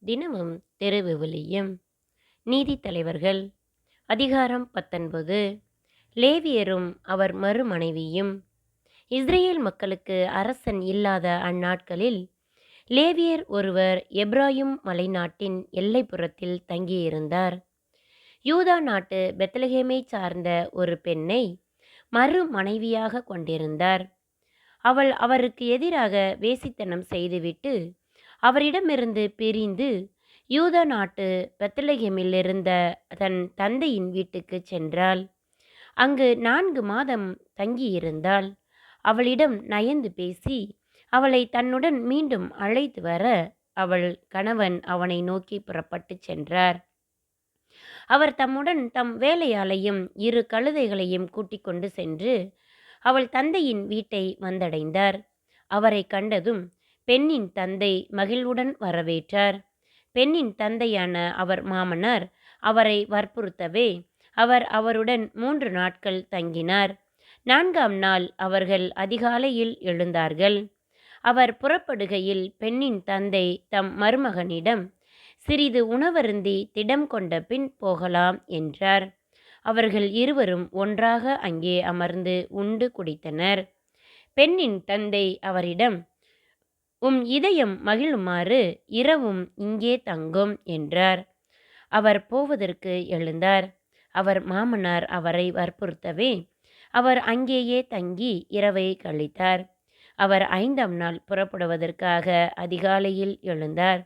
தினமும் திருவிவிலியம். நீதித்தலைவர்கள் அதிகாரம் 19. லேவியரும் அவர் மறுமனைவியும். இஸ்ரேல் மக்களுக்கு அரசன் இல்லாத அந்நாட்களில் லேவியர் ஒருவர் எப்ராயிம் மலைநாட்டின் எல்லைப்புறத்தில் தங்கியிருந்தார். யூதா நாட்டு பெத்லகேமைச் சார்ந்த ஒரு பெண்ணை மறுமனைவியாக கொண்டிருந்தார். அவள் அவருக்கு எதிராக வேசித்தனம் செய்துவிட்டு அவரிடமிருந்து பிரிந்து யூதா நாட்டு பெத்லகேமில் இருந்த தன் தந்தையின் வீட்டுக்குச் சென்றாள். அங்கு 4 மாதம் தங்கியிருந்தாள். அவளிடம் நயந்து பேசி அவளை தன்னுடன் மீண்டும் அழைத்து வர அவள் கணவன் அவனை நோக்கி புறப்பட்டுச் சென்றார். அவர் தம்முடன் தம் வேலையாளையும் 2 கழுதைகளையும் கூட்டிக் கொண்டு சென்று அவள் தந்தையின் வீட்டை வந்தடைந்தார். அவரை கண்டதும் பெண்ணின் தந்தை மகிழ்வுடன் வரவேற்றார். பெண்ணின் தந்தையான அவர் மாமனார் அவரை வற்புறுத்தவே அவர் அவருடன் 3 நாட்கள் தங்கினார். 4ஆம் நாள் அவர்கள் அதிகாலையில் எழுந்தார்கள். அவர் புறப்படுகையில் பெண்ணின் தந்தை தம் மருமகனிடம், சிறிது உணவருந்தி திடம் கொண்ட பின் போகலாம் என்றார். அவர்கள் இருவரும் ஒன்றாக அங்கே அமர்ந்து உண்டு குடித்தனர். பெண்ணின் தந்தை அவரிடம், இதயம் மகிழுமாறு இரவும் இங்கே தங்கும் என்றார். அவர் போவதற்கு எழுந்தார். அவர் மாமனார் அவரை வற்புறுத்தவே அவர் அங்கேயே தங்கி இரவை கழித்தார். அவர் 5ஆம் நாள் புறப்படுவதற்காக அதிகாலையில் எழுந்தார்.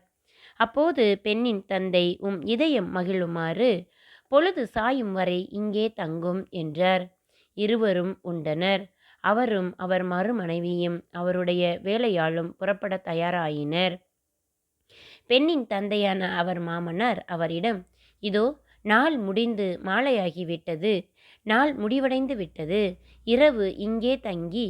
அப்போது பெண்ணின் தந்தை, இதயம் மகிழுமாறு பொழுது சாயும் வரை இங்கே தங்கும் என்றார். இருவரும் உண்டனர். அவரும் அவர் மறுமனைவியும் அவருடைய வேலையாளும் புறப்பட தயாராயினர். பெண்ணின் தந்தையான அவர் மாமனார் அவரிடம், இதோ நாள் முடிந்து மாலையாகிவிட்டது, நாள் முடிவடைந்து விட்டது. இரவு இங்கே தங்கி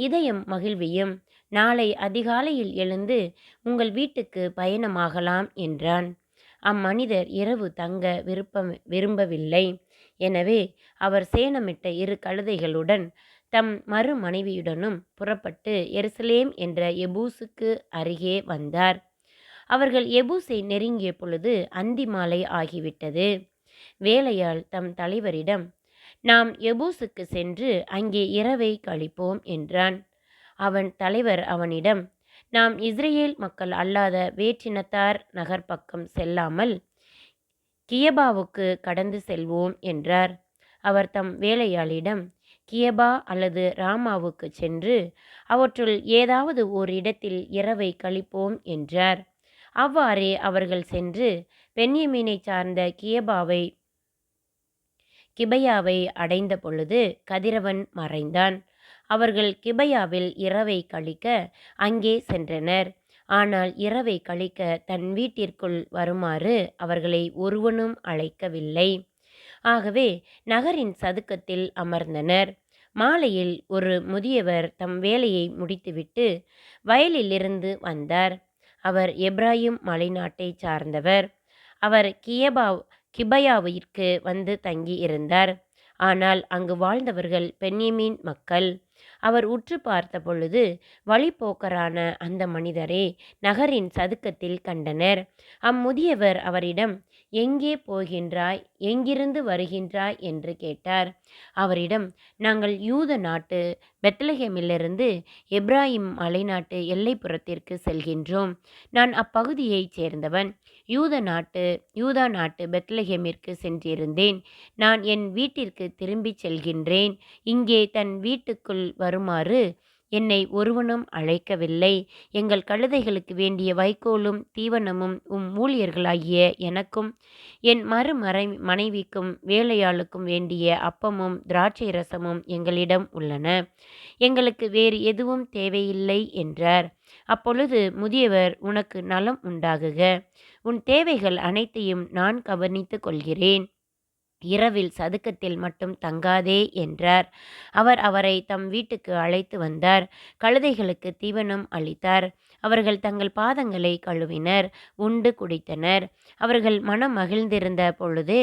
இதயம் மகிழ்வியும். நாளை அதிகாலையில் எழுந்து உங்கள் வீட்டுக்கு பயணமாகலாம் என்றான். அம்மனிதர் இரவு தங்க விரும்பவில்லை. எனவே அவர் சேணமிட்ட 2 கழுதைகளுடன் தம் மறுமனைவியுடனும் புறப்பட்டு எருசலேம் என்ற எபூசுக்கு அருகே வந்தார். அவர்கள் எபூசை நெருங்கிய பொழுது அந்தி மாலை ஆகிவிட்டது. வேலையாள் தம் தலைவரிடம், நாம் எபூசுக்கு சென்று அங்கே இரவை கழிப்போம் என்றான். அவன் தலைவர் அவனிடம், நாம் இஸ்ரேல் மக்கள் அல்லாத வேற்றினத்தார் நகர்பக்கம் செல்லாமல் கியபாவுக்கு கடந்து செல்வோம் என்றார். அவர் தம் வேலையாளிடம், கியபா அல்லது ராமாவுக்கு சென்று அவற்றுள் ஏதாவது ஓர் இடத்தில் இரவை கழிப்போம் என்றார். அவ்வாறே அவர்கள் சென்று பென்யமீனை சார்ந்த கிபையாவை அடைந்த பொழுது கதிரவன் மறைந்தான். அவர்கள் கிபையாவில் இரவை கழிக்க அங்கே சென்றனர். ஆனால் இரவை கழிக்க தன் வீட்டிற்குள் வருமாறு அவர்களை ஒருவனும் அழைக்கவில்லை. ஆகவே நகரின் சதுக்கத்தில் அமர்ந்தனர். மாலையில் ஒரு முதியவர் தம் வேலையை முடித்துவிட்டு வயலிலிருந்து வந்தார். அவர் எப்ராயிம் மலைநாட்டைச் சார்ந்தவர். அவர் கிபையாவிற்கு வந்து தங்கி இருந்தார். ஆனால் அங்கு வாழ்ந்தவர்கள் பென்யமீன் மக்கள். அவர் உற்று பார்த்த பொழுது வழிப்போக்கரான அந்த மனிதரை நகரின் சதுக்கத்தில் கண்டனர். அம்முதியவர் அவரிடம், எங்கே போகின்றாய், எங்கிருந்து வருகின்றாய் என்று கேட்டார். அவரிடம், நாங்கள் யூத நாட்டு பெத்லகேமிலிருந்து எப்ராயிம் மலைநாட்டு எல்லைப்புறத்திற்கு செல்கின்றோம். நான் அப்பகுதியைச் சேர்ந்தவன். யூதா நாட்டு பெத்லகேமிற்கு சென்றிருந்தேன். நான் என் வீட்டிற்கு திரும்பிச் செல்கின்றேன். இங்கே தன் வீட்டுக்குள் வருமாறு என்னை ஒருவனும் அழைக்கவில்லை. எங்கள் கழுதைகளுக்கு வேண்டிய வைக்கோலும் தீவனமும் ஊழியர்களாகிய எனக்கும் என் மனைவிக்கும் வேலையாளுக்கும் வேண்டிய அப்பமும் திராட்சை ரசமும் எங்களிடம் உள்ளன. எங்களுக்கு வேறு எதுவும் தேவையில்லை என்றார். அப்பொழுது முதியவர், உனக்கு நலம் உண்டாகுக. உன் தேவைகள் அனைத்தையும் நான் கவனித்துக் கொள்கிறேன். இரவில் சதுக்கத்தில் மட்டும் தங்காதே என்றார். அவர் அவரை தம் வீட்டுக்கு அழைத்து வந்தார். கழுதைகளுக்கு தீவனம் அளித்தார். அவர்கள் தங்கள் பாதங்களை கழுவினர், உண்டு குடித்தனர். அவர்கள் மனம் மகிழ்ந்திருந்த பொழுது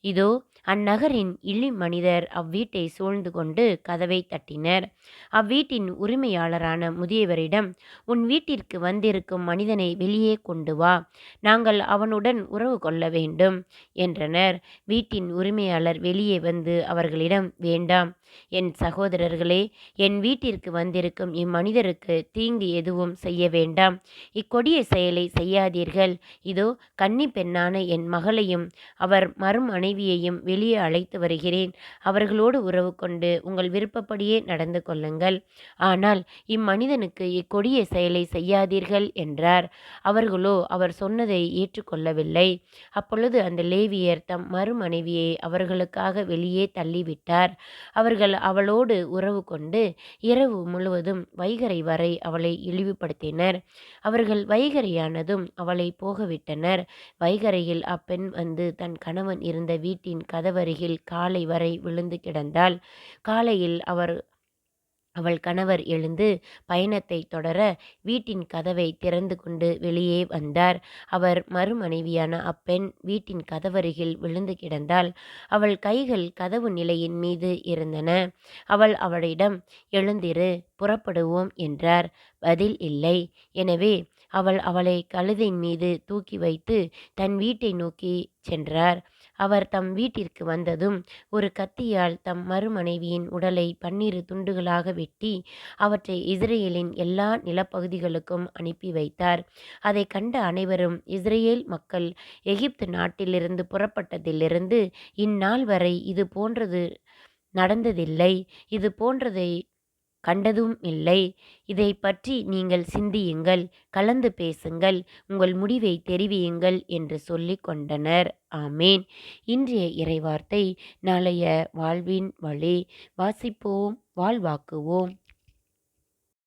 இதோ அந்நகரின் மனிதர் அவ்வீட்டை சூழ்ந்து கொண்டு கதவை தட்டினர். அவ்வீட்டின் உரிமையாளரான முதியவரிடம், உன் வீட்டிற்கு வந்திருக்கும் மனிதனை வெளியே கொண்டு வா, நாங்கள் அவனுடன் உறவு கொள்ள வேண்டும் என்றனர். வீட்டின் உரிமையாளர் வெளியே வந்து அவர்களிடம், வேண்டாம் என் சகோதரர்களே, என் வீட்டிற்கு வந்திருக்கும் இம்மனிதருக்கு தீங்கு எதுவும் செய்ய வேண்டாம். இக்கொடிய செயலை செய்யாதீர்கள். இதோ கன்னி பெண்ணான என் மகளையும் அவர் மறுமனைவியையும் வெளியே அழைத்து வருகிறேன். அவர்களோடு உறவு கொண்டு உங்கள் விருப்பப்படியே நடந்து கொள்ளுங்கள். ஆனால் இம்மனிதனுக்கு இக்கொடிய செயலை செய்யாதீர்கள் என்றார். அவர்களோ அவர் சொன்னதை ஏற்றுக்கொள்ளவில்லை. அப்பொழுது அந்த லேவியர் தம் மறுமனைவியை அவர்களுக்காக வெளியே தள்ளிவிட்டார். அவர்கள் அவளோடு உறவு கொண்டு இரவு முழுவதும் வைகறை வரை அவளை இழிவுபடுத்தினர். அவர்கள் வைகறையானதும் அவளை போகவிட்டனர். வைகறையில் அப்பெண் வந்து தன் கணவன் இருந்த வீட்டின் கதவருகில் காலை வரை விழுந்து கிடந்தாள். காலையில் அவள் கணவர் எழுந்து பயணத்தை தொடர வீட்டின் கதவை திறந்து கொண்டு வெளியே வந்தார். அவர் மறுமனைவியான அப்பெண் வீட்டின் கதவருகில் விழுந்து கிடந்தாள். அவள் கைகள் கதவு நிலையின் மீது இருந்தன. அவளிடம், எழுந்திரு, புறப்படுவோம் என்றார். பதில் இல்லை. எனவே அவளை கழுதையின் மீது தூக்கி வைத்து தன் வீட்டை நோக்கி சென்றார். அவர் தம் வீட்டிற்கு வந்ததும் ஒரு கத்தியால் தம் மறுமனைவியின் உடலை 12 துண்டுகளாக வெட்டி அவற்றை இஸ்ரேலின் எல்லா நிலப்பகுதிகளுக்கும் அனுப்பி வைத்தார். அதை கண்ட அனைவரும், இஸ்ரேல் மக்கள் எகிப்து நாட்டிலிருந்து புறப்பட்டதிலிருந்து இந்நாள் வரை இது போன்றது நடந்ததில்லை, இது போன்றதை கண்டதும் இல்லை. இதை பற்றி நீங்கள் சிந்தியுங்கள், கலந்து பேசுங்கள், உங்கள் முடிவை தெரிவியுங்கள் என்று சொல்லிக் கொண்டனர். ஆமேன். இன்றைய இறைவார்த்தை. நாளைய வாழ்வின் வழி. வாசிப்போம், வாழ்வாக்குவோம்.